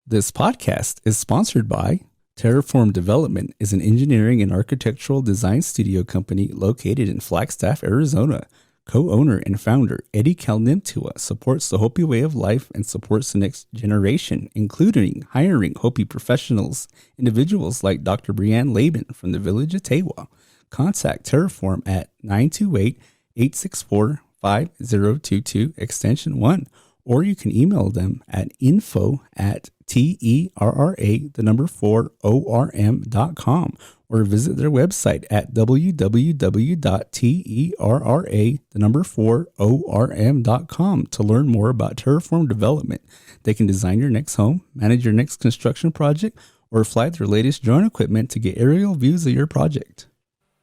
This podcast is sponsored by Terraform Development is an engineering and architectural design studio company located in Flagstaff, Arizona. Co-owner and founder Eddie Kalnimtua supports the Hopi way of life and supports the next generation, including hiring Hopi professionals, individuals like Dr. Brianne Laban from the village of Tewa. Contact Terraform at 928-864-5022 extension 1, or you can email them at info@terra4orm.com or visit their website at www.terra4orm.com to learn more about Terraform Development. They can design your next home, manage your next construction project, or fly their latest drone equipment to get aerial views of your project.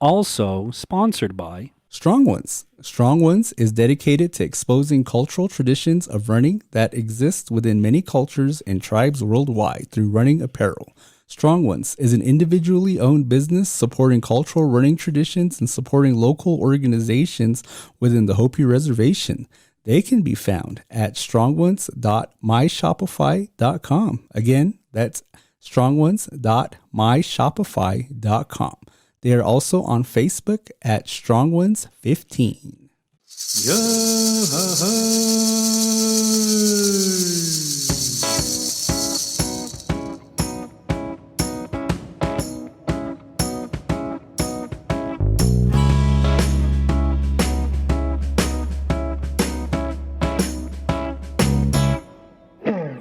Also sponsored by Strong Ones. Strong Ones is dedicated to exposing cultural traditions of running that exist within many cultures and tribes worldwide through running apparel. Strong Ones is an individually owned business supporting cultural running traditions and supporting local organizations within the Hopi reservation. They can be found at strongones.myshopify.com. Again, that's strongones.myshopify.com. They are also on Facebook at Strong Ones 15.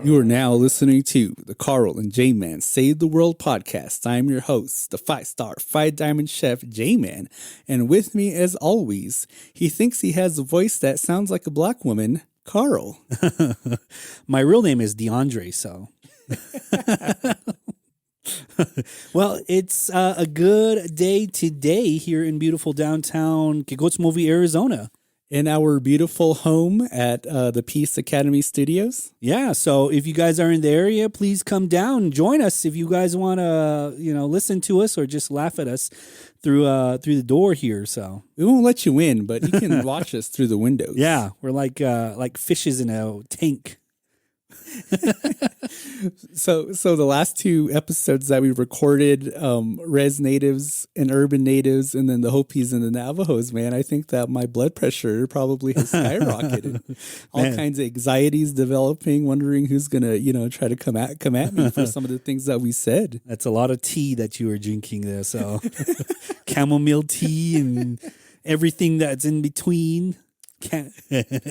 You are now listening to the Carl and J-Man Save the World podcast. I am your host, the 5-star, 5-diamond chef, J-Man. And with me, as always, he thinks he has a voice that sounds like a black woman, Carl. My real name is DeAndre, so. Well, it's a good day today here in beautiful downtown Kikotsmovi, Arizona. In our beautiful home at the Peace Academy Studios. Yeah, so if you guys are in the area, please come down and join us. If you guys want to, listen to us or just laugh at us through the door here. So we won't let you in, but you can watch us through the windows. Yeah, we're like fishes in a tank. So the last two episodes that we recorded, res natives and urban natives, and then the Hopis and the Navajos, man, I think that my blood pressure probably has skyrocketed. All kinds of anxieties developing, wondering who's gonna, try to come at me for some of the things that we said. That's a lot of tea that you were drinking there. So chamomile tea and everything that's in between.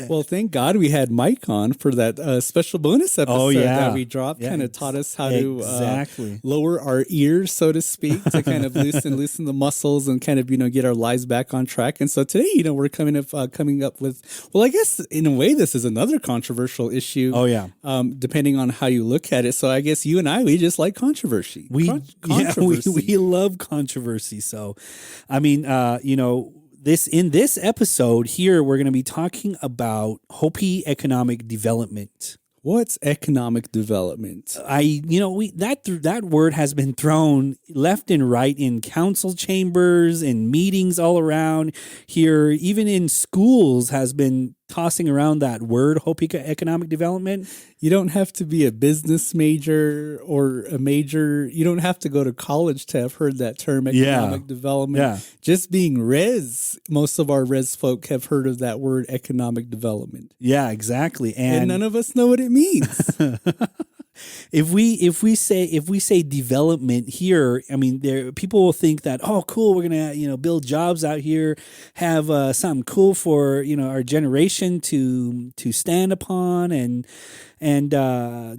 Well, thank God we had Mike on for that special bonus episode that we dropped. Kind of taught us how to lower our ears, so to speak, to kind of loosen the muscles and kind of get our lives back on track. And so today, we're coming up with, well, I guess in a way this is another controversial issue. Oh yeah, depending on how you look at it. So I guess you and we just like controversy. We love controversy. So, I mean, in this episode here, we're going to be talking about Hopi economic development. What's economic development? That word has been thrown left and right in council chambers and meetings all around here. Even in schools has been tossing around that word, Hopi economic development. You don't have to be a business major or a major. You don't have to go to college to have heard that term, economic development. Yeah. Just being res, most of our res folk have heard of that word, economic development. Yeah, exactly. And none of us know what it means. If we say development here, I mean, people will think that, oh, cool, we're gonna build jobs out here, have something cool for our generation to stand upon, and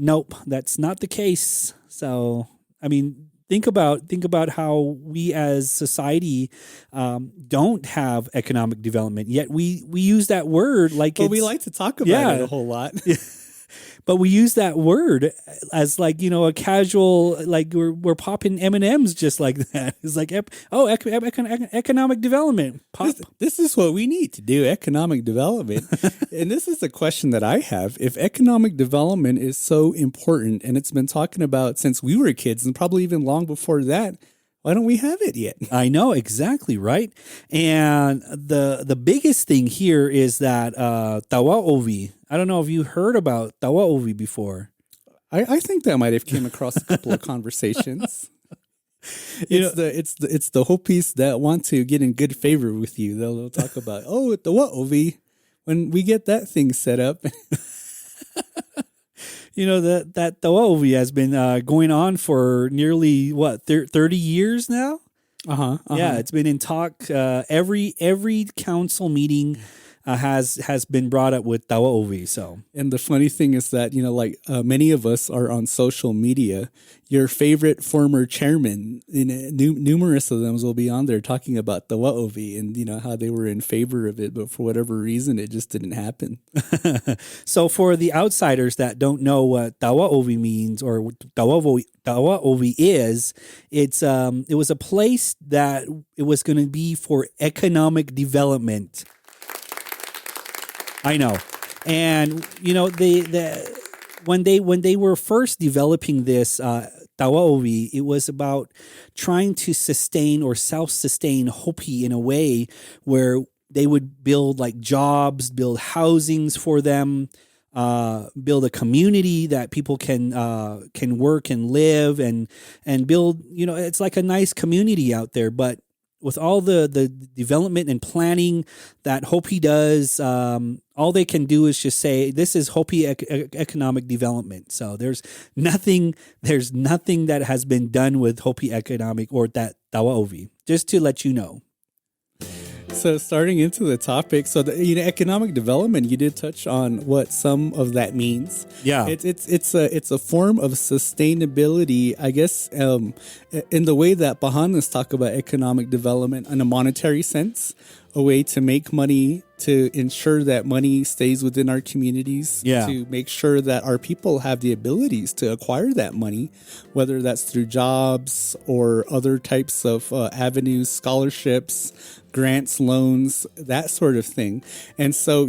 nope, that's not the case. So I mean, think about how we as society don't have economic development, yet we use that word like. Well, we like to talk about it a whole lot. But we use that word as a casual, we're popping M&Ms just like that. It's like, economic development. Pop. This is what we need to do, economic development. And this is a question that I have. If economic development is so important and it's been talking about since we were kids and probably even long before that, why don't we have it yet? I know, exactly, right? And the biggest thing here is that Tawa Ovi. I don't know if you heard about Tawa Ovi before. I think that might have came across a couple of conversations. It's the Hopis that want to get in good favor with you. They'll talk about, oh, the what, Ovi, when we get that thing set up. That Tawaovi has been going on for nearly 30 years now. Yeah, it's been in talk. Every council meeting has been brought up with Tawaovi. So, and the funny thing is that many of us are on social media. Your favorite former chairman, numerous of them will be on there talking about Tawaovi and how they were in favor of it, but for whatever reason, it just didn't happen. So, for the outsiders that don't know what Tawaovi means or what Tawaovi is, it was a place that it was going to be for economic development. I know, and when they were first developing this Tawaovi, it was about trying to sustain or self-sustain Hopi in a way where they would build like jobs, build housings for them, build a community that people can work and live and build. It's like a nice community out there, but with all the development and planning that Hopi does, all they can do is just say, this is Hopi economic development. So there's nothing that has been done with Hopi economic or that Tawaovi, just to let you know. So starting into the topic, so the economic development, you did touch on what some of that means. Yeah, it's a form of sustainability, I guess, in the way that Bahanas talk about economic development in a monetary sense, a way to make money, to ensure that money stays within our communities, to make sure that our people have the abilities to acquire that money, whether that's through jobs or other types of avenues, scholarships, grants, loans, that sort of thing. And so,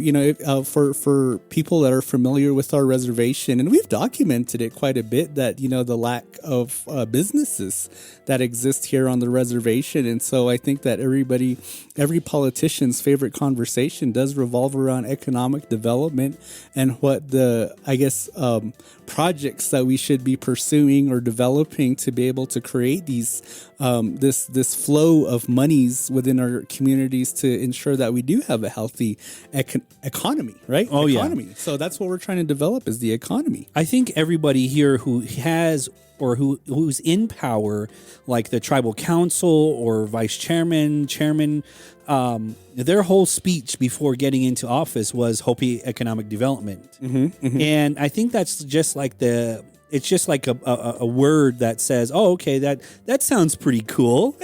for people that are familiar with our reservation, and we've documented it quite a bit, that, the lack of businesses that exist here on the reservation. And so I think that every politician's favorite conversation does revolve around economic development and what the, projects that we should be pursuing or developing to be able to create these this flow of monies within our communities to ensure that we do have a healthy economy, right? Economy. Yeah. So that's what we're trying to develop, is the economy. I think everybody here who has or who's in power, like the tribal council or vice chairman, their whole speech before getting into office was Hopi economic development. Mm-hmm, mm-hmm. And I think that's just like it's just like a word that says, oh, okay, that sounds pretty cool.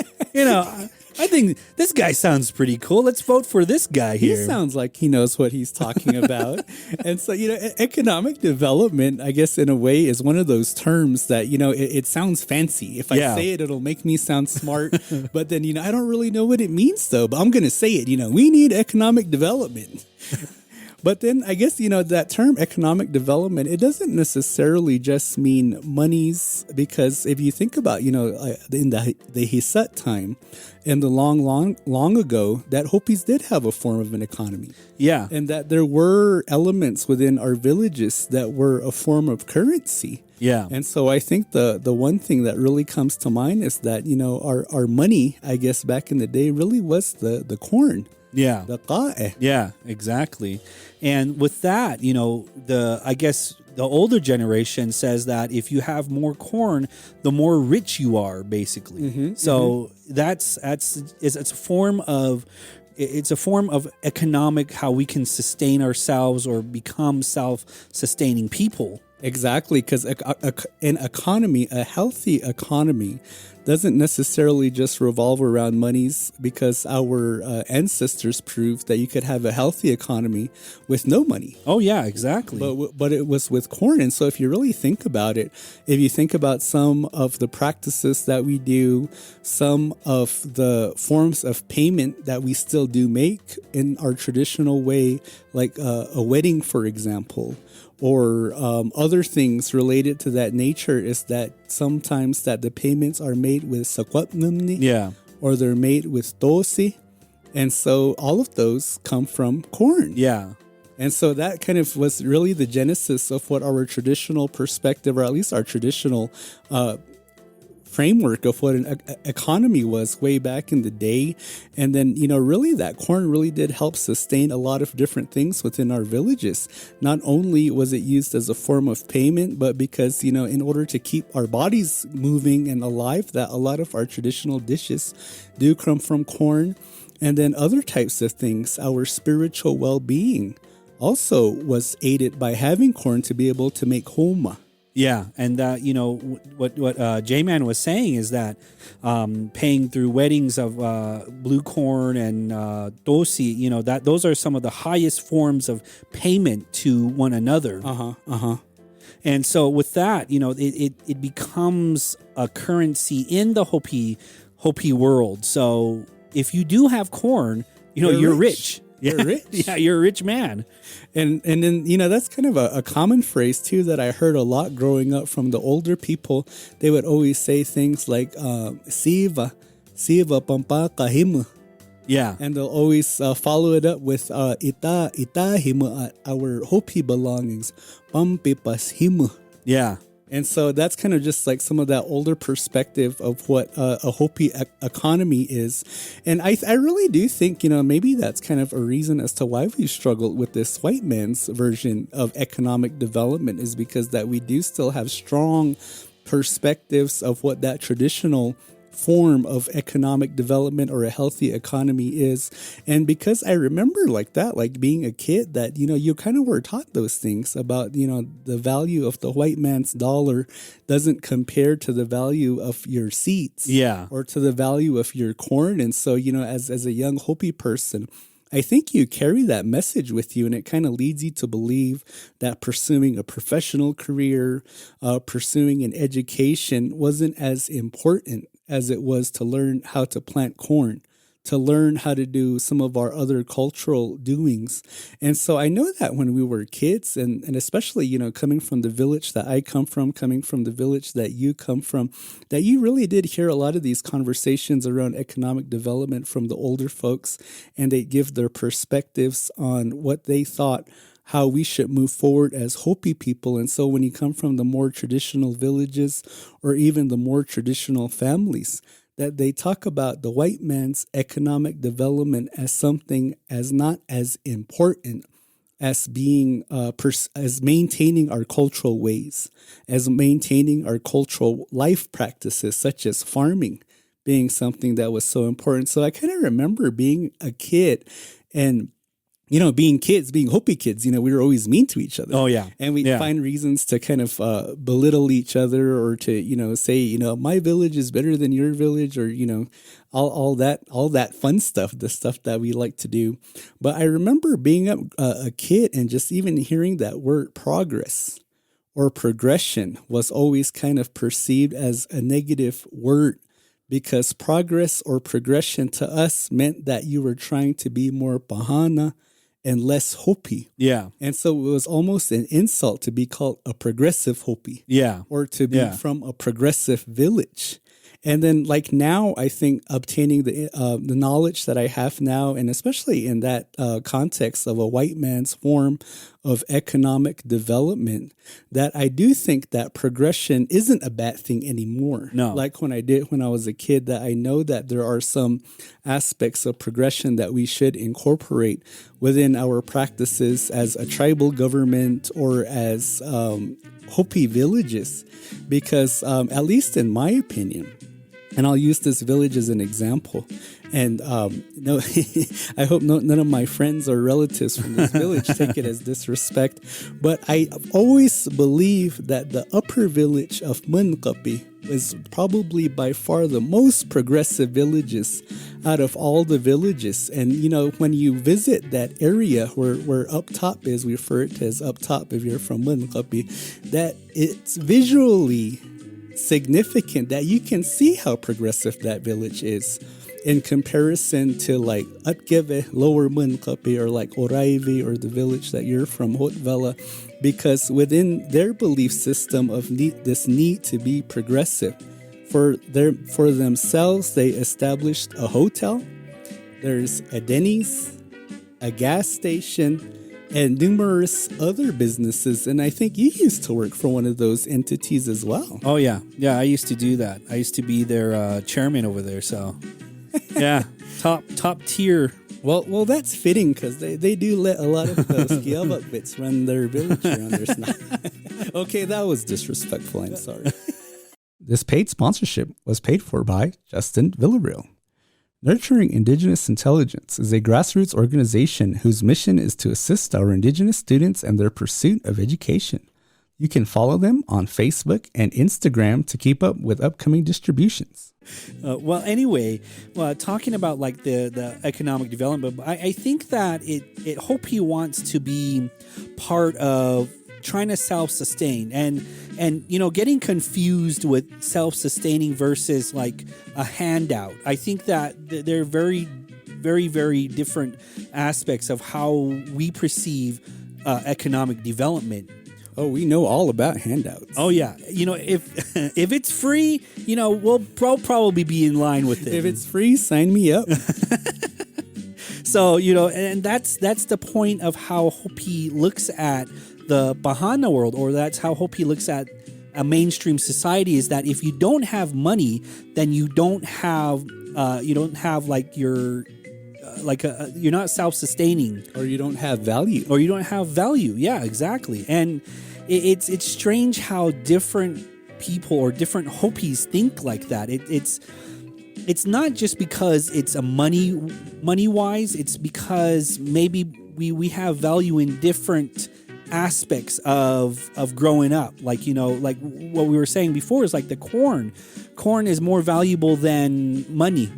I think this guy sounds pretty cool. Let's vote for this guy here. He sounds like he knows what he's talking about. And so, economic development, I guess, in a way, is one of those terms that, it sounds fancy. If I say it, it'll make me sound smart. But then, I don't really know what it means, though. But I'm going to say it. We need economic development. But then I guess, that term economic development, it doesn't necessarily just mean monies, because if you think about, in the Hisat time, in the long ago, that Hopis did have a form of an economy. Yeah. And that there were elements within our villages that were a form of currency. Yeah. And so I think the one thing that really comes to mind is that, our money, I guess, back in the day really was the corn. Yeah. The qae. Yeah, exactly. And with that, I guess the older generation says that if you have more corn, the more rich you are, basically. Mm-hmm, so it's a form of economic, how we can sustain ourselves or become self-sustaining people. Exactly, because an economy, a healthy economy, doesn't necessarily just revolve around monies, because our ancestors proved that you could have a healthy economy with no money. Oh, yeah, exactly. But it was with corn. And so if you really think about it, if you think about some of the practices that we do, some of the forms of payment that we still do make in our traditional way, like a wedding, for example, or other things related to that nature, is that sometimes that the payments are made with sakwatnumni, or they're made with dosi. And so all of those come from corn. Yeah. And so that kind of was really the genesis of what our traditional perspective, or at least our traditional framework of what an economy was way back in the day. And then, really that corn really did help sustain a lot of different things within our villages. Not only was it used as a form of payment, but because, in order to keep our bodies moving and alive, that a lot of our traditional dishes do come from corn. And then other types of things, our spiritual well-being also was aided by having corn to be able to make homa. Yeah, and what J-Man was saying is that paying through weddings of blue corn and dosi, that those are some of the highest forms of payment to one another. And so with that, it becomes a currency in the Hopi world. So if you do have corn, you're rich. You're rich. Yeah, you're a rich man. And then, that's kind of a common phrase, too, that I heard a lot growing up from the older people. They would always say things like, Siva pampa kahima. Yeah. And they'll always follow it up with, ita hima, our Hopi belongings, pampipas hima. Yeah. And so that's kind of just like some of that older perspective of what a Hopi economy is. And I really do think, maybe that's kind of a reason as to why we struggled with this white man's version of economic development, is because that we do still have strong perspectives of what that traditional form of economic development or a healthy economy is. And because I remember like being a kid, that, you kind of were taught those things about, the value of the white man's dollar doesn't compare to the value of your seeds, or to the value of your corn. And so, as a young Hopi person, I think you carry that message with you, and it kind of leads you to believe that pursuing a professional career, pursuing an education wasn't as important as it was to learn how to plant corn, to learn how to do some of our other cultural doings. And so I know that when we were kids, and especially, coming from the village that I come from, coming from the village that you come from, that you really did hear a lot of these conversations around economic development from the older folks, and they give their perspectives on what they thought how we should move forward as Hopi people. And so when you come from the more traditional villages, or even the more traditional families, that they talk about the white man's economic development as something as not as important as being as maintaining our cultural ways, as maintaining our cultural life practices, such as farming being something that was so important. So I kind of remember being a kid and being Hopi kids, we were always mean to each other. Oh, yeah. And we'd find reasons to kind of belittle each other, or to, say, my village is better than your village, or, all that fun stuff, the stuff that we like to do. But I remember being a kid and just even hearing that word progress or progression was always kind of perceived as a negative word, because progress or progression to us meant that you were trying to be more Bahana and less Hopi. Yeah. And so it was almost an insult to be called a progressive Hopi. Yeah. Or to be from a progressive village. And then now, I think obtaining the knowledge that I have now, and especially in that context of a white man's form of economic development, that I do think that progression isn't a bad thing anymore. No. Like when I did when I was a kid, that I know that there are some aspects of progression that we should incorporate within our practices as a tribal government, or as Hopi villages, because at least in my opinion, and I'll use this village as an example. And no, I hope none of my friends or relatives from this village take it as disrespect. But I always believe that the upper village of Munkapi is probably by far the most progressive villages out of all the villages. And, when you visit that area where up top is, we refer it to as up top if you're from Munkapi, that it's visually significant that you can see how progressive that village is in comparison to Atkeve, Lower Munkapi, or Oraivi, or the village that you're from, Hotvela, because within their belief system of this need to be progressive, for themselves, they established a hotel, there's a Denny's, a gas station, and numerous other businesses. And I think you used to work for one of those entities as well. Oh, yeah. Yeah, I used to do that. I used to be their chairman over there. So, yeah, top tier. Well, that's fitting because they do let a lot of those Skiabuk bits run their village around their snot. Okay, that was disrespectful. I'm sorry. This paid sponsorship was paid for by Justin Villarreal. Nurturing Indigenous Intelligence is a grassroots organization whose mission is to assist our Indigenous students in their pursuit of education. You can follow them on Facebook and Instagram to keep up with upcoming distributions. Anyway, talking about like the economic development, I think that Hopi wants to be part of trying to self-sustain and getting confused with self-sustaining versus like a handout. I think that they're very, very, very different aspects of how we perceive economic development. Oh, we know all about handouts. Oh yeah, if if it's free, we'll probably be in line with it. If it's free, sign me up. So and that's the point of how Hopi looks at the Bahana world, or that's how Hopi looks at a mainstream society, is that if you don't have money, then you don't have like your you're not self-sustaining, or you don't have value, Yeah, exactly. And it's strange how different people or different Hopis think like that. It's not just because it's a money wise. It's because maybe we have value in different aspects of growing up. Like like what we were saying before is like the corn is more valuable than money.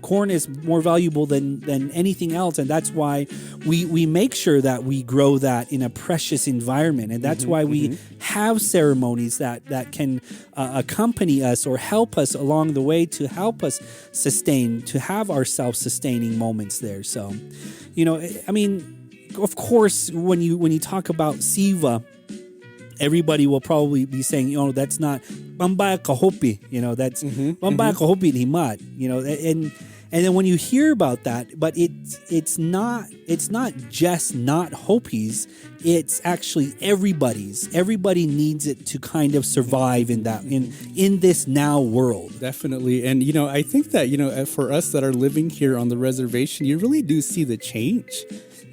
Corn is more valuable than anything else, and that's why we make sure that we grow that in a precious environment, and that's why we have ceremonies that can accompany us or help us along the way to help us sustain, to have our self-sustaining moments there. So, I mean, of course, when you talk about Siva, everybody will probably be saying, that's not Bambaya Kahopi, that's Bambaya Kahopi Himat, and then when you hear about that, but it's not just not Hopis, it's actually everybody's. Everybody needs it to kind of survive in this now world. Definitely. And I think that for us that are living here on the reservation, you really do see the change.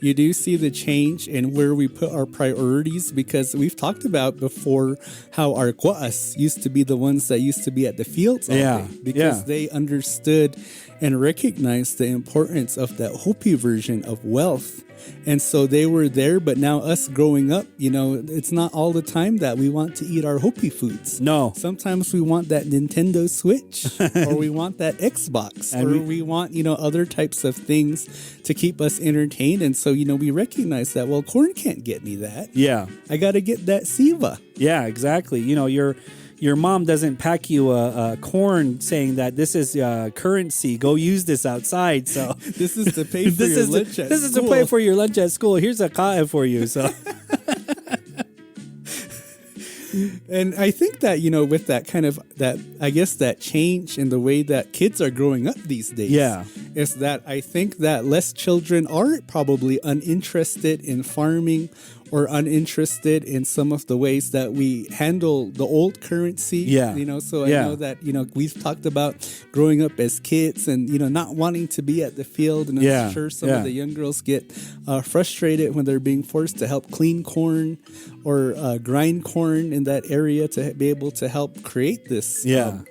You do see the change in where we put our priorities, because we've talked about before how our Kwa'as used to be the ones that used to be at the fields all day, because they understood and recognized the importance of that Hopi version of wealth. And so they were there, but now us growing up, it's not all the time that we want to eat our Hopi foods. No. Sometimes we want that Nintendo Switch, or we want that Xbox, or we want, other types of things to keep us entertained. And so, we recognize that, well, corn can't get me that. Yeah. I got to get that Siva. Yeah, exactly. Your mom doesn't pack you a corn saying that this is currency. Go use this outside. So this is to pay for your lunch at school. This is to pay for your lunch at school. Here's a kae for you. So. And I think that, with that kind of that change in the way that kids are growing up these days, is that I think that less children are probably uninterested in farming or uninterested in some of the ways that we handle the old currency. So I know that, we've talked about growing up as kids and, not wanting to be at the field. And I'm sure some of the young girls get frustrated when they're being forced to help clean corn or grind corn in that area to be able to help create this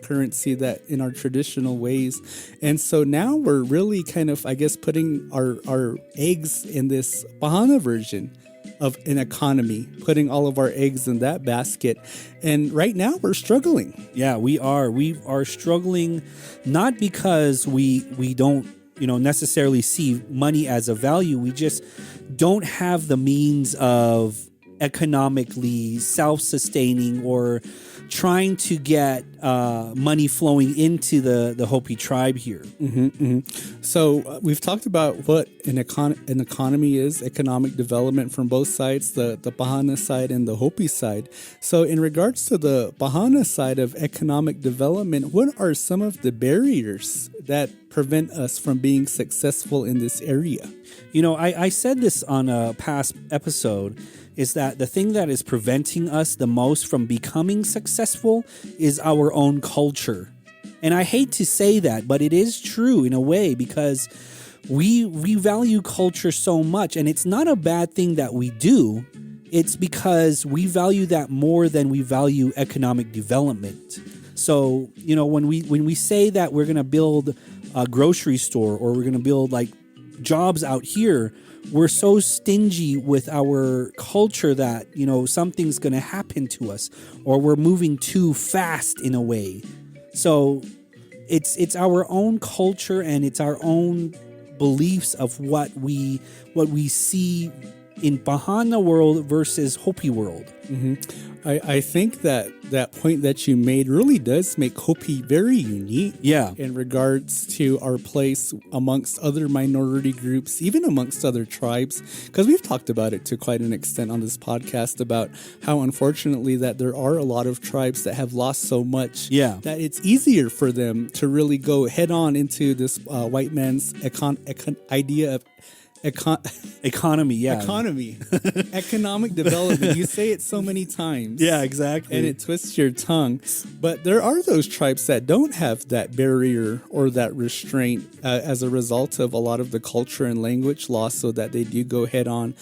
currency that in our traditional ways. And so now we're really kind of, I guess, putting our eggs in this Bahana version of an economy, putting all of our eggs in that basket. And right now we're struggling. Yeah, we are. We are struggling, not because we don't, necessarily see money as a value. We just don't have the means of economically self-sustaining or trying to get money flowing into the Hopi tribe here. So we've talked about what an economy is, economic development from both sides, the Bahana side and the Hopi side. So in regards to the Bahana side of economic development, what are some of the barriers that prevent us from being successful in this area? You know, I said this on a past episode, is that the thing that is preventing us the most from becoming successful is our own culture. And I hate to say that, but it is true in a way, because we value culture so much, and it's not a bad thing that we do. It's because we value that more than we value economic development. So, you know, when we say that we're going to build a grocery store, or we're going to build like jobs out here, we're so stingy with our culture that, you know, something's going to happen to us, or we're moving too fast in a way. So it's our own culture, and it's our own beliefs of what we see in Bahana world versus Hopi world. I think that point that you made really does make Hopi very unique. Yeah. In regards to our place amongst other minority groups, even amongst other tribes, because we've talked about it to quite an extent on this podcast about how unfortunately that there are a lot of tribes that have lost so much that it's easier for them to really go head on into this white man's idea of economy, economic development. You say it so many times, exactly, and it twists your tongue. But there are those tribes that don't have that barrier or that restraint as a result of a lot of the culture and language loss, so that they do go head on.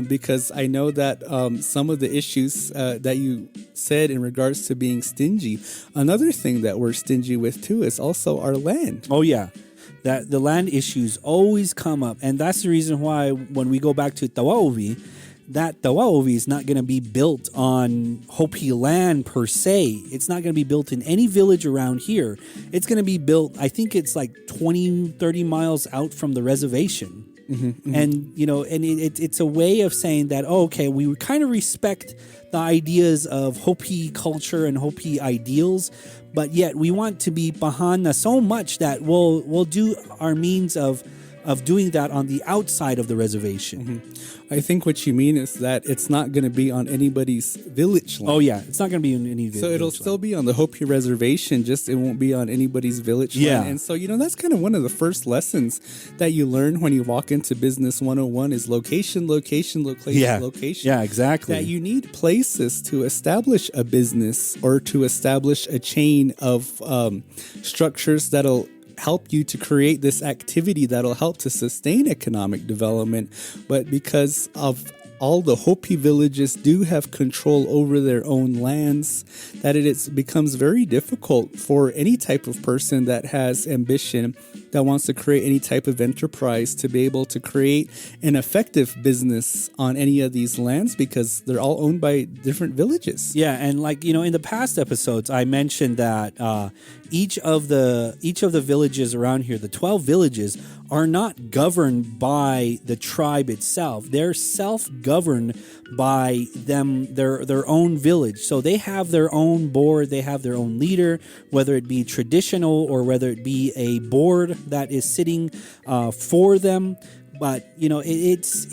Because I know that some of the issues that you said in regards to being stingy, another thing that we're stingy with too is also our land. Oh yeah. That the land issues always come up, and that's the reason why when we go back to Tawaovi, that Tawaovi is not going to be built on Hopi land per se. It's not going to be built in any village around here. It's going to be built, I think it's like 20, 30 miles out from the reservation. And, you know, and it's a way of saying that, oh, okay, we kind of respect the ideas of Hopi culture and Hopi ideals, but yet we want to be Bahana so much that we'll do our means of doing that on the outside of the reservation. I think what you mean is that it's not going to be on anybody's village land. Oh yeah, it's not going to be on any village. So it'll still be on the Hopi reservation, just it won't be on anybody's village land. And so, you know, that's kind of one of the first lessons that you learn when you walk into Business 101 is location. Yeah, exactly. That you need places to establish a business or to establish a chain of structures that'll help you to create this activity that'll help to sustain economic development. But because of all the Hopi villages do have control over their own lands, that it becomes very difficult for any type of person that has ambition, that wants to create any type of enterprise, to be able to create an effective business on any of these lands, because they're all owned by different villages. Yeah, and like, you know, in the past episodes, I mentioned that each of the villages around here, the 12 villages, are not governed by the tribe itself. They're self-governed by their own village. So they have their own board, they have their own leader, whether it be traditional or whether it be a board that is sitting for them. But you know, it's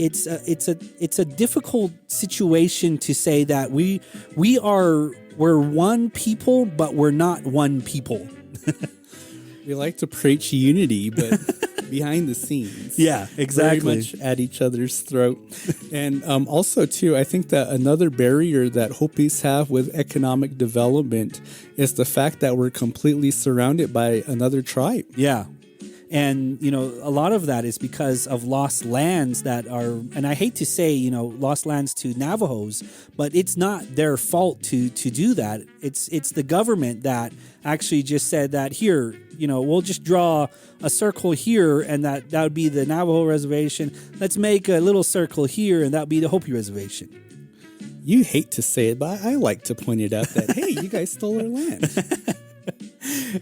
a difficult situation to say that we're one people, but we're not one people. We like to preach unity, but behind the scenes, yeah, exactly, very much at each other's throat. And also too, I think that another barrier that Hopis have with economic development is the fact that we're completely surrounded by another tribe. Yeah. And, you know, a lot of that is because of lost lands that are, and I hate to say, you know, lost lands to Navajos, but it's not their fault to do that. It's the government that actually just said that here, you know, we'll just draw a circle here and that would be the Navajo reservation. Let's make a little circle here and that would be the Hopi reservation. You hate to say it, but I like to point it out that, hey, you guys stole our land.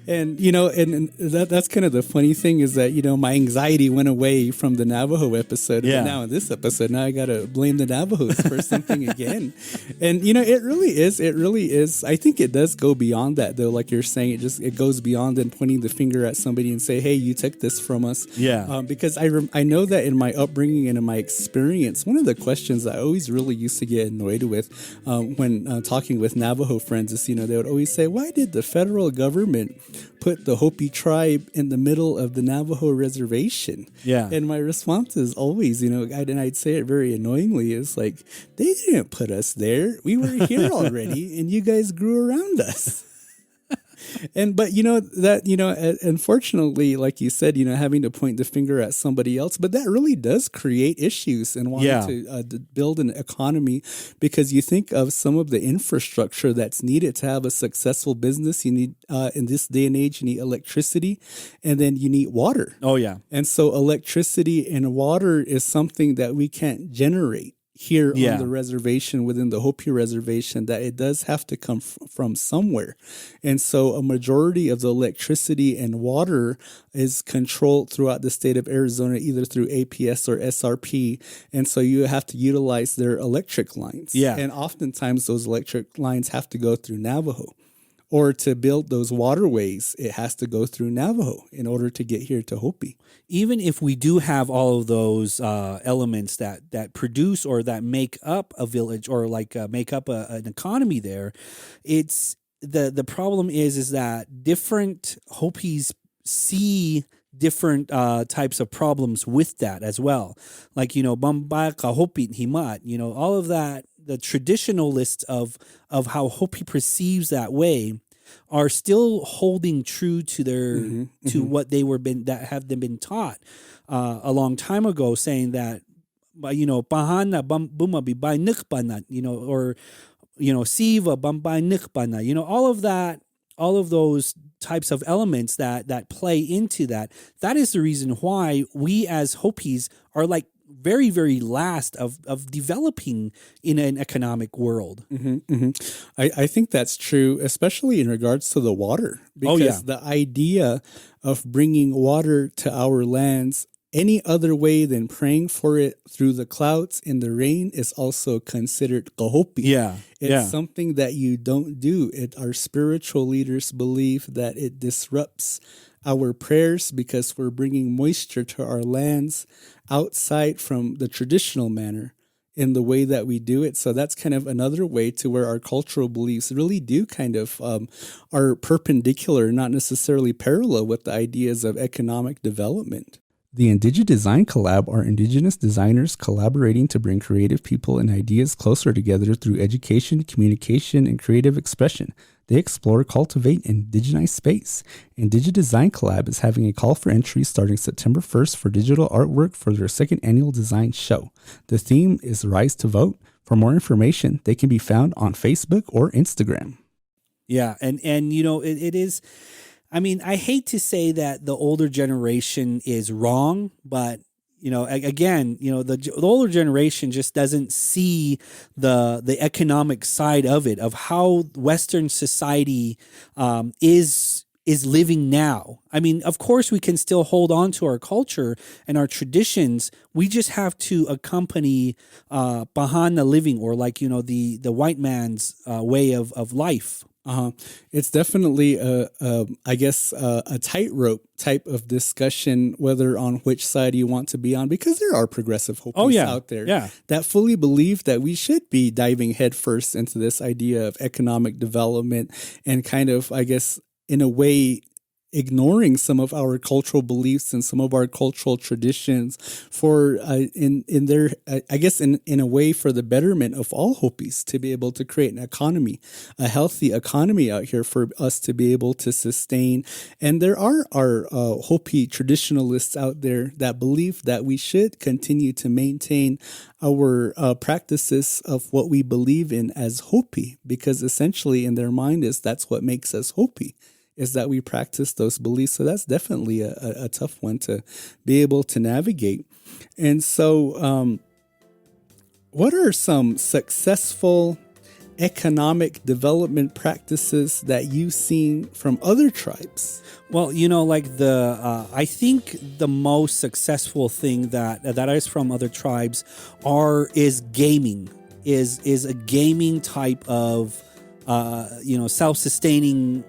And and that's kind of the funny thing is that my anxiety went away from the Navajo episode. Yeah. But now in this episode, now I gotta blame the Navajos for something again. And it really is. I think it does go beyond that though. Like you're saying, it goes beyond than pointing the finger at somebody and say, "Hey, you took this from us." Yeah. Because I know that in my upbringing and in my experience, one of the questions I always really used to get annoyed with when talking with Navajo friends is, they would always say, "Why did the federal government put the Hopi tribe in the middle of the Navajo reservation?" Yeah. And my response is always, and I'd say it very annoyingly, is like, they didn't put us there. We were here already, and you guys grew around us. But unfortunately, like you said, having to point the finger at somebody else, but that really does create issues and wanting to build an economy, because you think of some of the infrastructure that's needed to have a successful business. You need, in this day and age, you need electricity, and then you need water. Oh, yeah. And so electricity and water is something that we can't generate here on the reservation, within the Hopi reservation, that it does have to come from somewhere. And so a majority of the electricity and water is controlled throughout the state of Arizona, either through APS or SRP. And so you have to utilize their electric lines. Yeah. And oftentimes those electric lines have to go through Navajo. Or to build those waterways, it has to go through Navajo in order to get here to Hopi. Even if we do have all of those elements that produce or that make up a village, or like make up an economy there, it's the problem is that different Hopis see different types of problems with that as well. Like, Bamba ka Hopi himat, all of that, the traditionalists of how Hopi perceives that way are still holding true to their what they have been taught a long time ago, saying that pahana buma bi bai nikbana, or siva bambai nikbana, all of those types of elements that play into that is the reason why we as Hopis are like very, very last of developing in an economic world. I think that's true, especially in regards to the water, because the idea of bringing water to our lands any other way than praying for it through the clouds in the rain is also considered kahopi. It's something that you don't do. Our spiritual leaders believe that it disrupts our prayers because we're bringing moisture to our lands outside from the traditional manner in the way that we do it. So that's kind of another way to where our cultural beliefs really do kind of are perpendicular, not necessarily parallel with the ideas of economic development. The Indige Design Collab are Indigenous designers collaborating to bring creative people and ideas closer together through education, communication, and creative expression. They explore, cultivate, and indigenize space. Indige Design Collab is having a call for entry starting September 1st for digital artwork for their second annual design show. The theme is Rise to Vote. For more information, they can be found on Facebook or Instagram. Yeah, and it is... I mean, I hate to say that the older generation is wrong, but again, the older generation just doesn't see the economic side of it, of how Western society is living now. I mean, of course, we can still hold on to our culture and our traditions. We just have to accompany Bahana living, or like the white man's way of life. It's definitely a tightrope type of discussion, whether on which side you want to be on, because there are progressive Hopis out there that fully believe that we should be diving headfirst into this idea of economic development and kind of, I guess, in a way, ignoring some of our cultural beliefs and some of our cultural traditions for in a way for the betterment of all Hopis to be able to create an economy, a healthy economy out here for us to be able to sustain. And there are our Hopi traditionalists out there that believe that we should continue to maintain our practices of what we believe in as Hopi, because essentially in their mind that's what makes us Hopi, is that we practice those beliefs. So that's definitely a tough one to be able to navigate. And so what are some successful economic development practices that you've seen from other tribes? Well, like I think the most successful thing that is from other tribes is gaming, is a gaming type of, self-sustaining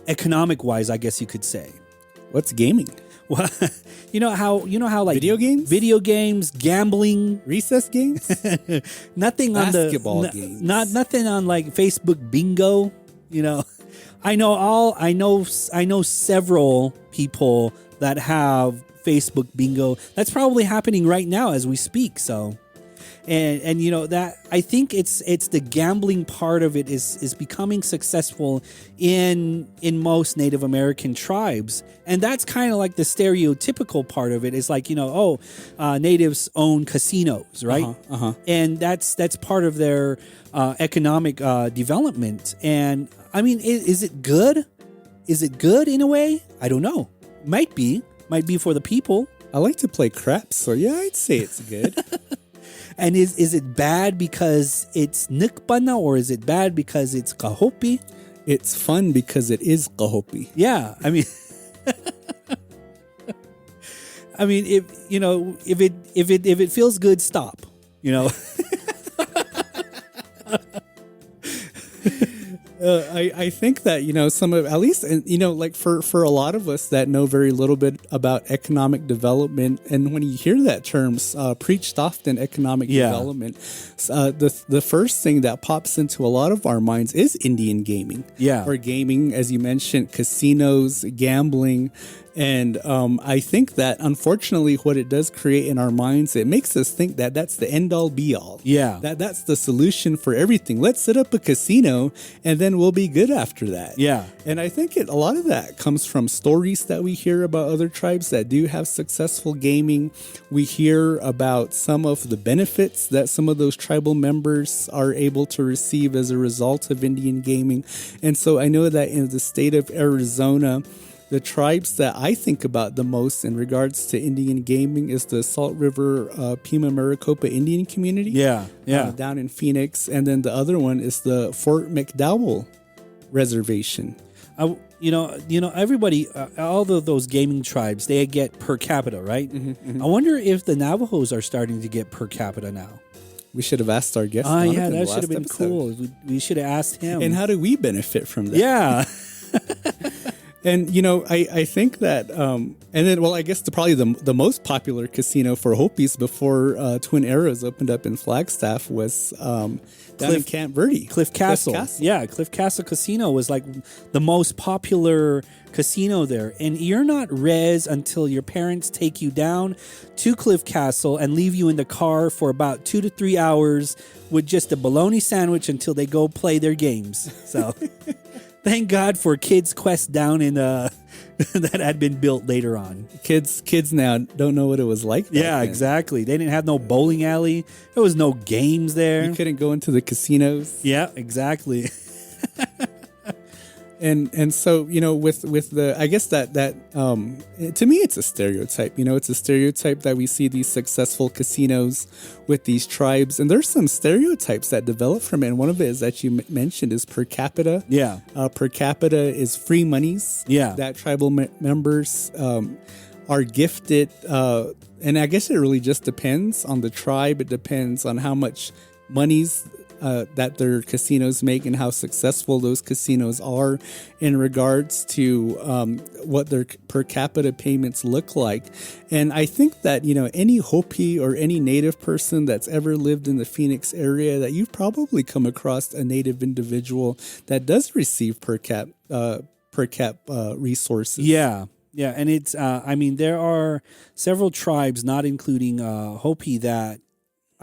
economic wise, I guess you could say. What's gaming? Well, you know how like Video games, gambling, recess games, nothing basketball on games, nothing on like Facebook bingo. I know several people that have Facebook bingo. That's probably happening right now as we speak. So, and that I think it's the gambling part of it is becoming successful in most Native American tribes, and that's kind of like the stereotypical part of it is like natives own casinos, right? And that's part of their economic development. And I mean, is it good? Is it good in a way? I don't know. Might be for the people. I like to play craps, so yeah, I'd say it's good. And is it bad because it's Nikpana, or is it bad because it's Kahopi? It's fun because it is Kahopi. Yeah, I mean, if it feels good, stop. I think that, some of, at least, like for a lot of us that know very little bit about economic development, and when you hear that term preached often, economic development, the first thing that pops into a lot of our minds is Indian gaming. Yeah. Or gaming, as you mentioned, casinos, gambling. And I think that, unfortunately, what it does create in our minds, it makes us think that that's the end-all, be-all. Yeah. That's the solution for everything. Let's set up a casino, and then we'll be good after that. Yeah. And I think a lot of that comes from stories that we hear about other tribes that do have successful gaming. We hear about some of the benefits that some of those tribal members are able to receive as a result of Indian gaming. And so I know that in the state of Arizona, the tribes that I think about the most in regards to Indian gaming is the Salt River Pima Maricopa Indian community. Yeah. Down in Phoenix. And then the other one is the Fort McDowell Reservation. Everybody, all of those gaming tribes, they get per capita, right? I wonder if the Navajos are starting to get per capita now. We should have asked our guest. Yeah, that should have been cool. We should have asked him. And how do we benefit from that? Yeah. And, I think that, and then, well, I guess probably the most popular casino for Hopis before Twin Arrows opened up in Flagstaff was down in Camp Verde. Cliff Castle. Yeah, Cliff Castle Casino was like the most popular casino there. And you're not res until your parents take you down to Cliff Castle and leave you in the car for about 2 to 3 hours with just a bologna sandwich until they go play their games. So... Thank God for Kids Quest down in that had been built later on. Kids now don't know what it was like. Yeah, exactly. They didn't have no bowling alley. There was no games there. You couldn't go into the casinos. Yeah, exactly. And so, with the, I guess that to me, it's a stereotype. It's a stereotype that we see these successful casinos with these tribes. And there's some stereotypes that develop from it. And one of it is that you mentioned is per capita. Yeah. Per capita is free monies. Yeah. That tribal members are gifted. And I guess it really just depends on the tribe. It depends on how much monies that their casinos make and how successful those casinos are in regards to what their per capita payments look like. And I think that, any Hopi or any Native person that's ever lived in the Phoenix area, that you've probably come across a Native individual that does receive per cap resources. Yeah. Yeah. And it's, there are several tribes, not including Hopi, that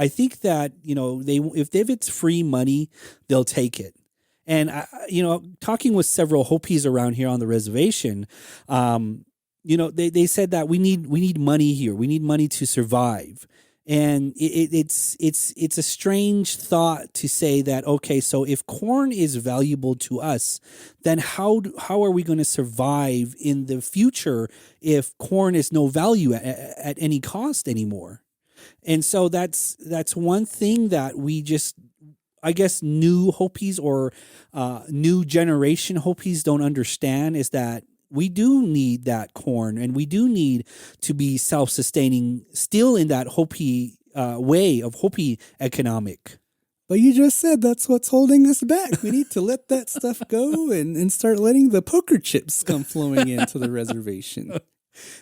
I think that, if it's free money, they'll take it. And, talking with several Hopis around here on the reservation, they said that we need money here. We need money to survive. And it's a strange thought to say that, okay, so if corn is valuable to us, then how are we going to survive in the future if corn is no value at any cost anymore? And so that's one thing that we just I guess new Hopis or new generation Hopis don't understand is that we do need that corn and we do need to be self-sustaining still in that Hopi way of Hopi economic. But you just said that's what's holding us back. We need to let that stuff go and start letting the poker chips come flowing into the reservation.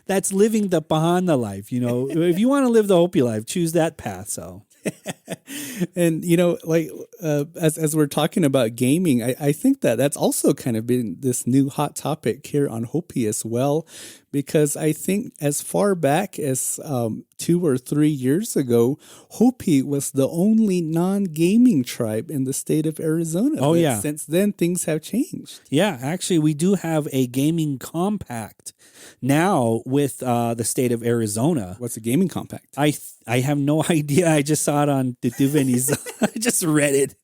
That's living the Pahana life. If you want to live the Hopi life, choose that path. So. And like as we're talking about gaming, I think that's also kind of been this new hot topic here on Hopi as well, because I think as far back as 2 or 3 years ago, Hopi was the only non-gaming tribe in the state of Arizona. Oh, but yeah. Since then, things have changed. Yeah, actually, we do have a gaming compact now with the state of Arizona. What's a gaming compact? I have no idea. I just saw it on the Duveni's. I just read it,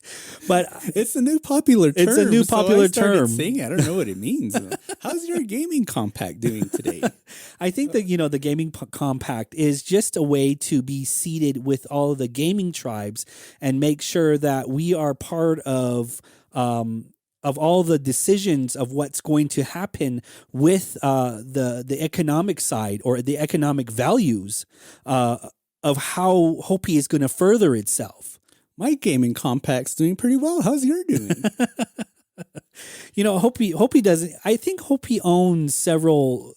but it's a new popular term. It's a new popular term. Saying I don't know what it means. How's your gaming compact doing today? I think that the gaming compact is just a way to be seated with all of the gaming tribes and make sure that we are part of all the decisions of what's going to happen with the economic side or the economic values of how Hopi is going to further itself. My gaming compact's doing pretty well. How's yours doing? Hopi doesn't. I think Hopi owns several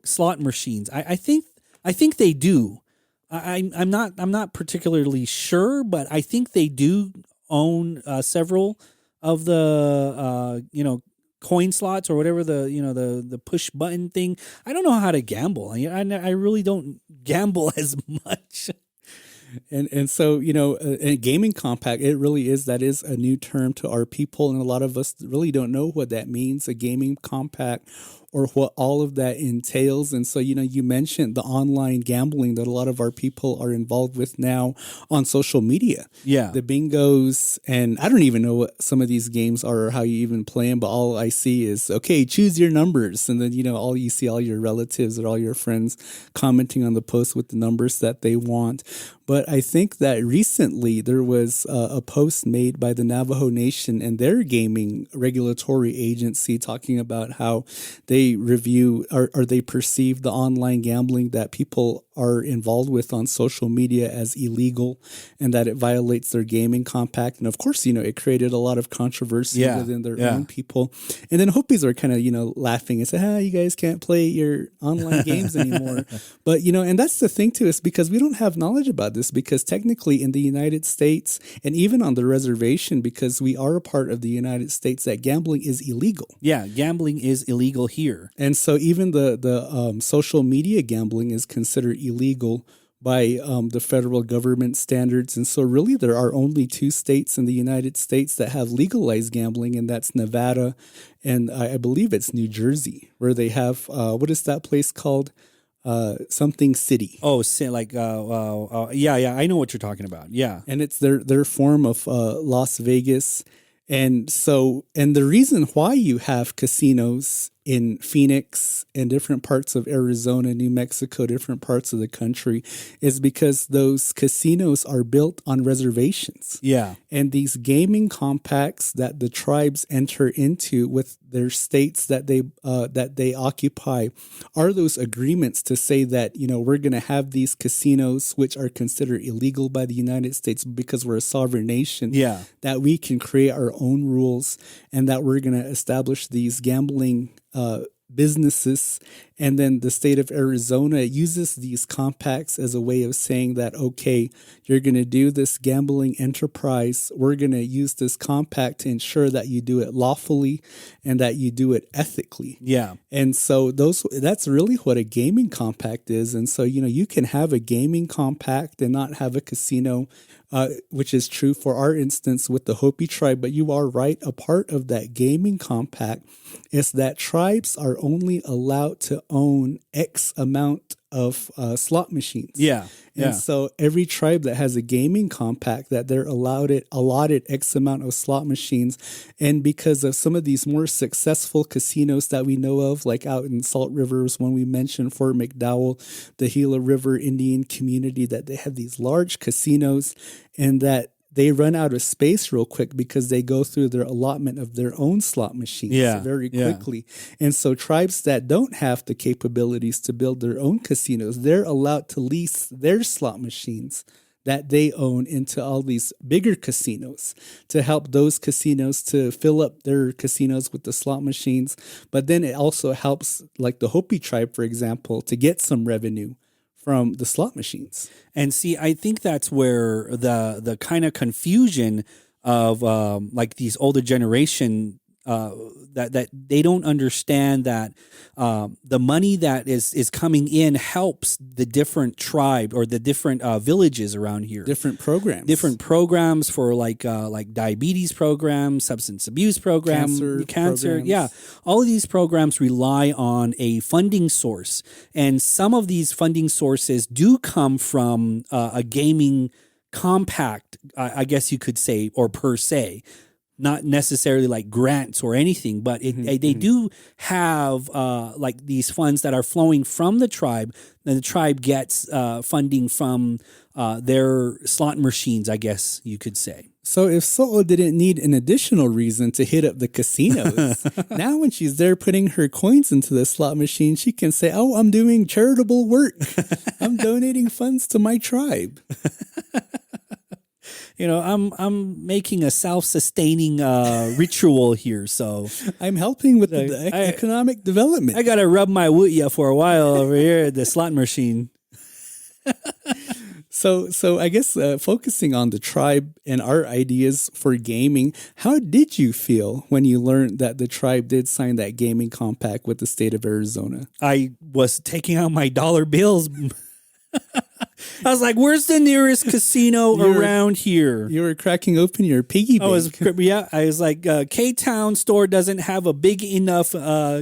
slot machines. I think they do. I'm not particularly sure, but I think they do own several of the coin slots or whatever the push button thing. I don't know how to gamble. I really don't gamble as much. And so, a gaming compact, that is a new term to our people. And a lot of us really don't know what that means, a gaming compact, or what all of that entails. And so, you mentioned the online gambling that a lot of our people are involved with now on social media. Yeah. The bingos. And I don't even know what some of these games are or how you even play them, but all I see is, okay, choose your numbers. And then, all you see all your relatives or all your friends commenting on the post with the numbers that they want. But I think that recently there was a post made by the Navajo Nation and their gaming regulatory agency talking about how they review or they perceive the online gambling that people are involved with on social media as illegal and that it violates their gaming compact. And of course, it created a lot of controversy within their own people. And then Hopis are kind of, laughing and say, you guys can't play your online games anymore. But, and that's the thing too, is because we don't have knowledge about this, because technically in the United States and even on the reservation, because we are a part of the United States, that gambling is illegal. Yeah, gambling is illegal here. And so even the social media gambling is considered illegal by the federal government standards. And so really there are only 2 states in the United States that have legalized gambling, and that's Nevada and I believe it's New Jersey, where they have, what is that place called? Something city. Oh, yeah, I know what you're talking about. Yeah. And it's their form of Las Vegas. And so, and the reason why you have casinos in Phoenix and different parts of Arizona, New Mexico, different parts of the country, is because those casinos are built on reservations. Yeah. And these gaming compacts that the tribes enter into with their states that they occupy are those agreements to say that, we're going to have these casinos, which are considered illegal by the United States because we're a sovereign nation. Yeah. That we can create our own rules and that we're going to establish these gambling businesses. And then the state of Arizona uses these compacts as a way of saying that, okay, you're going to do this gambling enterprise. We're going to use this compact to ensure that you do it lawfully and that you do it ethically. Yeah. And so that's really what a gaming compact is. And so, you can have a gaming compact and not have a casino, which is true for our instance with the Hopi tribe. But you are right. A part of that gaming compact is that tribes are only allowed to own X amount of slot machines. Yeah. And so every tribe that has a gaming compact, that they're allotted X amount of slot machines. And because of some of these more successful casinos that we know of, like out in Salt Rivers, when we mentioned Fort McDowell, the Gila River Indian community, that they have these large casinos and that they run out of space real quick because they go through their allotment of their own slot machines very quickly. And so tribes that don't have the capabilities to build their own casinos, they're allowed to lease their slot machines that they own into all these bigger casinos to help those casinos to fill up their casinos with the slot machines. But then it also helps, like the Hopi tribe, for example, to get some revenue from the slot machines. And see, I think that's where the kind of confusion of like these older generation that they don't understand that the money that is coming in helps the different tribe or the different villages around here. Different programs For like diabetes programs, substance abuse programs, cancer. Programs. Yeah, all of these programs rely on a funding source, and some of these funding sources do come from a gaming compact, I guess you could say, or per se. Not necessarily like grants or anything, but they do have like these funds that are flowing from the tribe. And the tribe gets funding from their slot machines, I guess you could say. So if So'o didn't need an additional reason to hit up the casinos, now when she's there putting her coins into the slot machine, she can say, oh, I'm doing charitable work. I'm donating funds to my tribe. You know, I'm making a self-sustaining ritual here, so I'm helping with the economic development. I gotta rub my wuya for a while over here at the slot machine. So I guess focusing on the tribe and our ideas for gaming, how did you feel when you learned that the tribe did sign that gaming compact with the state of Arizona? I was taking out my dollar bills. I was like, where's the nearest casino around here? You were cracking open your piggy bank. I was like, K-Town store doesn't have a big enough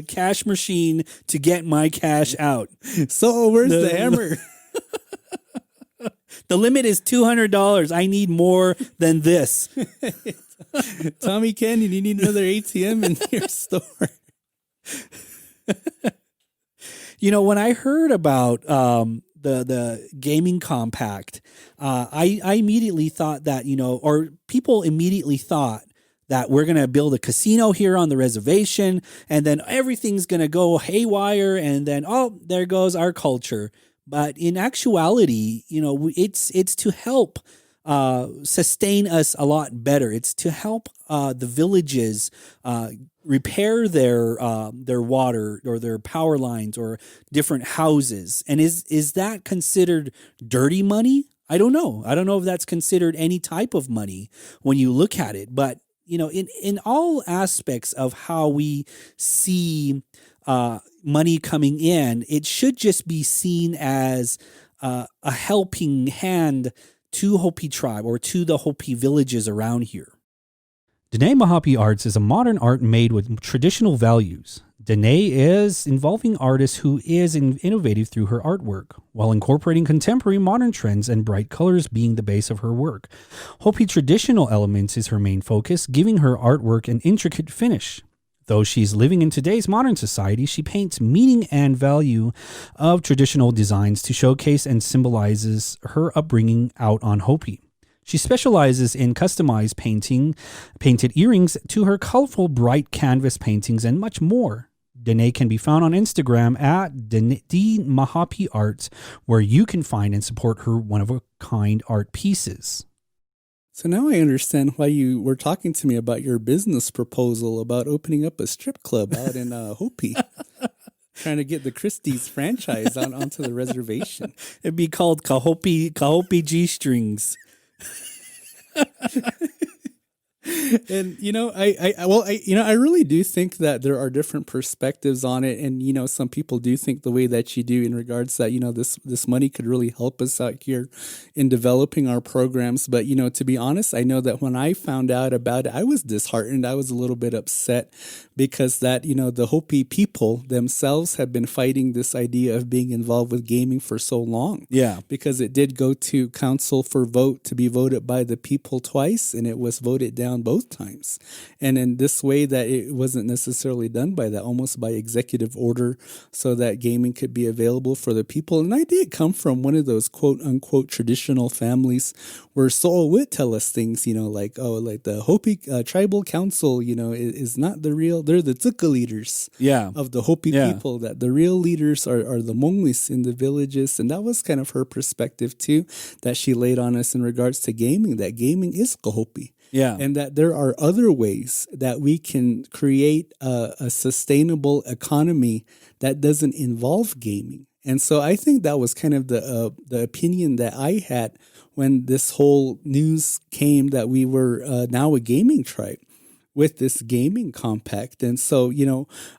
cash machine to get my cash out. So where's the hammer? The limit is $200. I need more than this. Tommy Canyon, you need another ATM in your store. You know, when I heard about the gaming compact, I immediately thought that, you know, or people immediately thought that we're going to build a casino here on the reservation and then everything's going to go haywire and then, oh, there goes our culture. But in actuality, you know, it's to help sustain us a lot better. It's to help the villages repair their water or their power lines or different houses. And is that considered dirty money? I don't know. I don't know if that's considered any type of money when you look at it. But, you know, in all aspects of how we see money coming in, it should just be seen as a helping hand to Hopi tribe or to the Hopi villages around here. Danae Mahapi Arts is a modern art made with traditional values. Danae is involving artists who is innovative through her artwork, while incorporating contemporary modern trends and bright colors being the base of her work. Hopi traditional elements is her main focus, giving her artwork an intricate finish. Though she's living in today's modern society, she paints meaning and value of traditional designs to showcase and symbolizes her upbringing out on Hopi. She specializes in customized painted earrings to her colorful bright canvas paintings and much more. Danae can be found on Instagram at D Mahapi Arts, where you can find and support her one-of-a-kind art pieces. So now I understand why you were talking to me about your business proposal about opening up a strip club out in Hopi. Trying to get the Christie's franchise onto the reservation. It'd be called Kahopi G-Strings. And I really do think that there are different perspectives on it, and you know, some people do think the way that you do in regards that, you know, this money could really help us out here in developing our programs. But you know, to be honest, I know that when I found out about it, I was disheartened. I was a little bit upset because that, you know, the Hopi people themselves have been fighting this idea of being involved with gaming for so long. Yeah, because it did go to council for vote to be voted by the people twice, and it was voted down both both times. And in this way that it wasn't necessarily done by that, almost by executive order, so that gaming could be available for the people. And I did come from one of those quote unquote traditional families where Soul would tell us things, like, oh, like the Hopi tribal council, is not the real, they're the Tsuka leaders of the Hopi people, that the real leaders are the Mongwis in the villages. And that was kind of her perspective too, that she laid on us in regards to gaming, that gaming is Kahopi. Yeah. And that there are other ways that we can create a sustainable economy that doesn't involve gaming. And so I think that was kind of the opinion that I had when this whole news came that we were now a gaming tribe with this gaming compact. And so,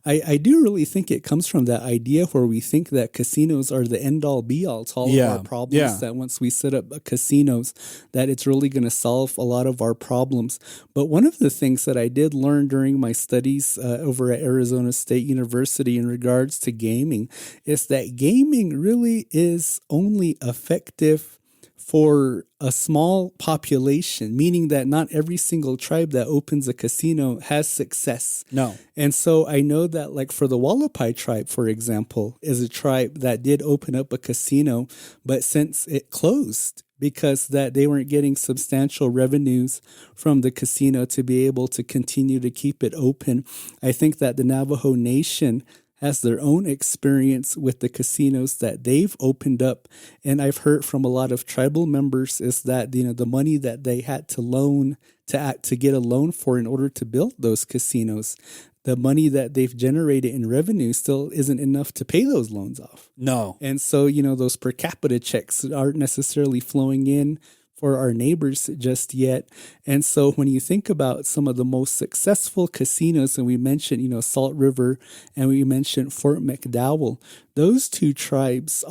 I do really think it comes from that idea where we think that casinos are the end all be all to all of our problems, that once we set up casinos, that it's really going to solve a lot of our problems. But one of the things that I did learn during my studies over at Arizona State University in regards to gaming is that gaming really is only effective for a small population, meaning that not every single tribe that opens a casino has success. No. And so I know that, like, for the Wallapai tribe, for example, is a tribe that did open up a casino, but since it closed because that they weren't getting substantial revenues from the casino to be able to continue to keep it open. I think that the Navajo Nation has their own experience with the casinos that they've opened up. And I've heard from a lot of tribal members is that, the money that they had to loan to get a loan for in order to build those casinos, the money that they've generated in revenue still isn't enough to pay those loans off. No. And so, those per capita checks aren't necessarily flowing in for our neighbors just yet. And so when you think about some of the most successful casinos, and we mentioned, Salt River, and we mentioned Fort McDowell, those two tribes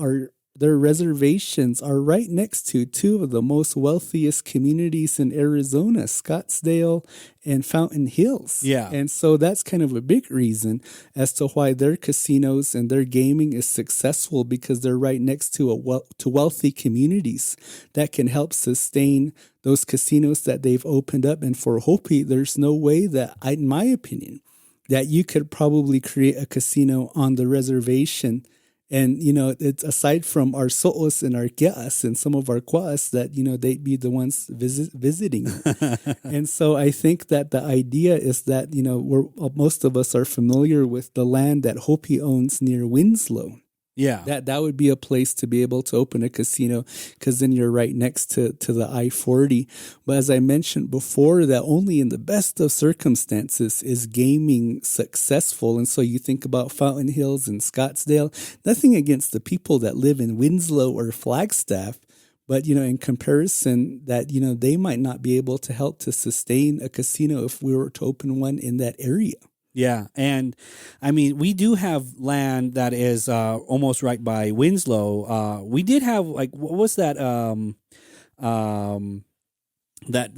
their reservations are right next to two of the most wealthiest communities in Arizona, Scottsdale and Fountain Hills. Yeah. And so that's kind of a big reason as to why their casinos and their gaming is successful, because they're right next to wealthy communities that can help sustain those casinos that they've opened up. And for Hopi, there's no way that, in my opinion, that you could probably create a casino on the reservation. And, it's aside from our so'os and our kias and some of our kuas that, they'd be the ones visiting. And so I think that the idea is that, most of us are familiar with the land that Hopi owns near Winslow. Yeah. That would be a place to be able to open a casino, because then you're right next to the I-40. But as I mentioned before, that only in the best of circumstances is gaming successful. And so you think about Fountain Hills and Scottsdale, nothing against the people that live in Winslow or Flagstaff. But, in comparison that, they might not be able to help to sustain a casino if we were to open one in that area. Yeah. And I mean, we do have land that is almost right by Winslow. We did have, like, what was that? That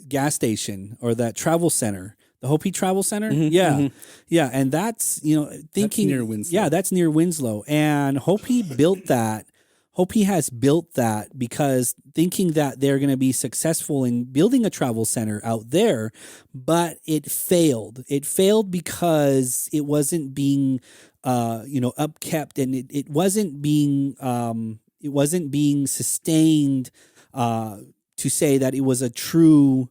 gas station or that travel center, the Hopi Travel Center. Mm-hmm, yeah. mm-hmm. Yeah. And that's, thinking that's near Winslow. Yeah, that's near Winslow. And Hopi built that. Hopi has built that because thinking that they're going to be successful in building a travel center out there, but it failed. It failed because it wasn't being, upkept, and it wasn't being sustained to say that it was a true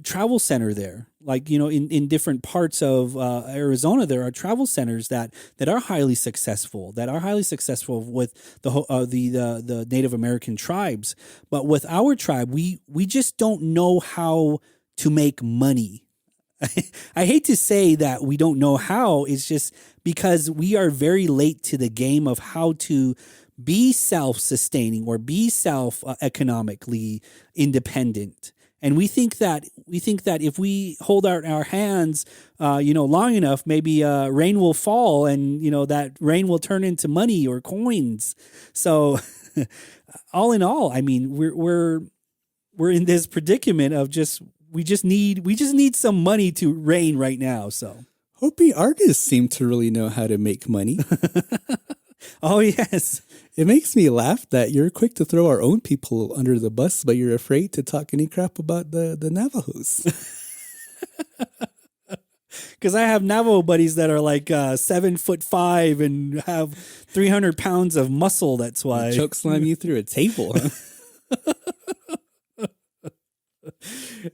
travel center there. Like, in different parts of Arizona, there are travel centers that are highly successful, with the Native American tribes. But with our tribe, we just don't know how to make money. I hate to say that we don't know how. It's just because we are very late to the game of how to be self-sustaining or be economically independent. And we think that if we hold out our hands, long enough, maybe rain will fall, and that rain will turn into money or coins. So, all in all, I mean, we're in this predicament of we just need some money to rain right now. So, Hopi artists seem to really know how to make money. Oh, yes. It makes me laugh that you're quick to throw our own people under the bus, but you're afraid to talk any crap about the Navajos. Because I have Navajo buddies that are like 7'5" and have 300 pounds of muscle. That's why. Choke slam you through a table. Huh?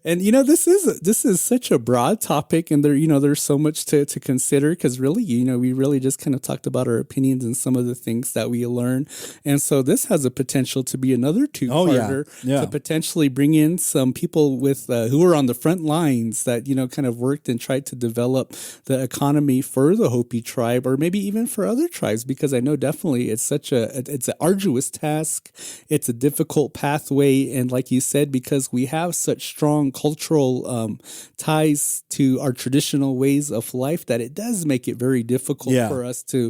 And this is such a broad topic, and there's so much to consider, because really we really just kind of talked about our opinions and some of the things that we learn, and so this has a potential to be another two-parter to potentially bring in some people with who are on the front lines that kind of worked and tried to develop the economy for the Hopi tribe, or maybe even for other tribes, because I know definitely it's an arduous task, it's a difficult pathway, and like you said, because we have such strong cultural ties to our traditional ways of life, that it does make it very difficult for us to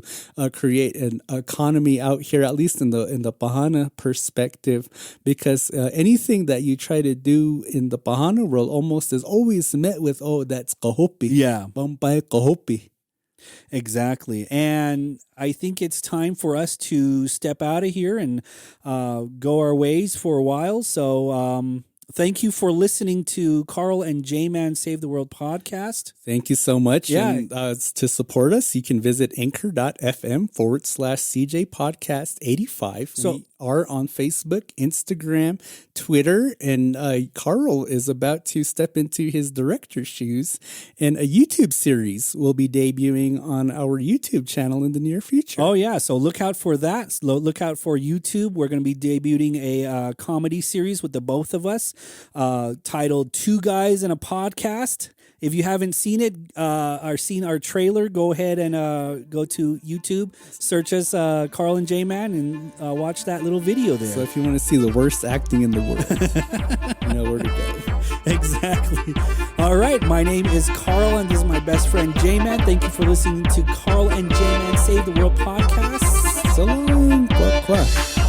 create an economy out here, at least in the Pahana perspective, because anything that you try to do in the Pahana world almost is always met with, oh, that's kahopi. Yeah. Bampai kahopi. Exactly. And I think it's time for us to step out of here and go our ways for a while. So thank you for listening to Carl and J-Man Save the World podcast. Thank you so much. Yeah. And to support us, you can visit anchor.fm/CJ Podcast 85. So we are on Facebook, Instagram, Twitter, and Carl is about to step into his director's shoes, and a YouTube series will be debuting on our YouTube channel in the near future. Oh, yeah. So look out for that. Look out for YouTube. We're going to be debuting a comedy series with the both of us titled Two Guys in a Podcast. If you haven't seen it or seen our trailer, go ahead and go to YouTube, search us Carl and J-Man, and watch that little video there. So if you want to see the worst acting in the world, you know where to go. Exactly. All right. My name is Carl, and this is my best friend J-Man. Thank you for listening to Carl and J-Man Save the World podcast. So long. Quack, quack.